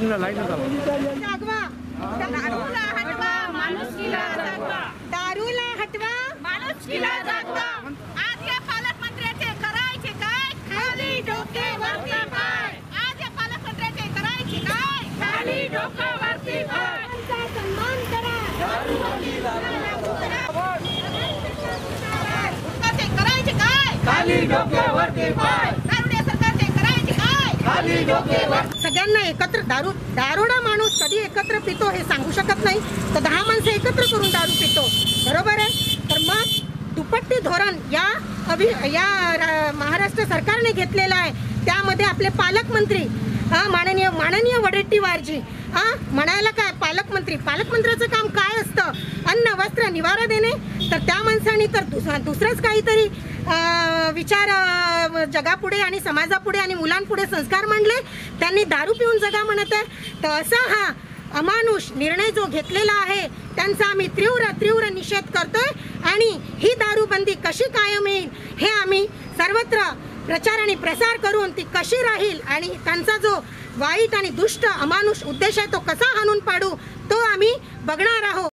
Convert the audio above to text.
Line line जागवा, दारूला हटवा, माणुसकीला जागवा, दारूला हटवा, माणुसकीला जागवा। आज या पालकमंत्र्याचे करायचे काय? खाली डोके वरती पाय। आज या पालकमंत्र्याचे करायचे काय? खाली डोके वरती पाय। त्यांचा सन्मान करा, दारूबंदीला लागू करा। सरकारचे करायचे काय? खाली डोके वरती पाय। दारुड्या सरकारचे करायचे काय? खाली डोके वरती। सगळ्यांना एकत्र दारुडा माणूस कधी एकत्र पितो हे सांगू शकत नाही, तर 10 माणसं एकत्र करून दारू पितो, बरोबर आहे। तर मग दुपट्टी धोरण या महाराष्ट्र सरकारने घेतलेलं आहे। त्यामध्ये आपले पालकमंत्री माननीय वडेट्टीवारजी म्हणायला काय, पालकमंत्र्याचं काम काय असतं? अन्न वस्त्र निवारा देणे। तर त्या माणसांनी तर दुसरंच काहीतरी विचार जगापुढे आणि समाजापुढे आणि मुलांपुढे संस्कार मांडले। त्यांनी दारू पिऊन जगा म्हणत आहे। तर असा हा अमानुष निर्णय जो घेतलेला आहे त्यांचा आम्ही तीव्र निषेध करतोय। आणि ही दारूबंदी कशी कायम येईल हे आम्ही सर्वत्र प्रचार आणि प्रसार करून ती कशी राहील आणि त्यांचा जो वाईट आणि दुष्ट अमानुष उद्देश आहे तो कसा हाणून पाडू तो आम्ही बघणार आहोत।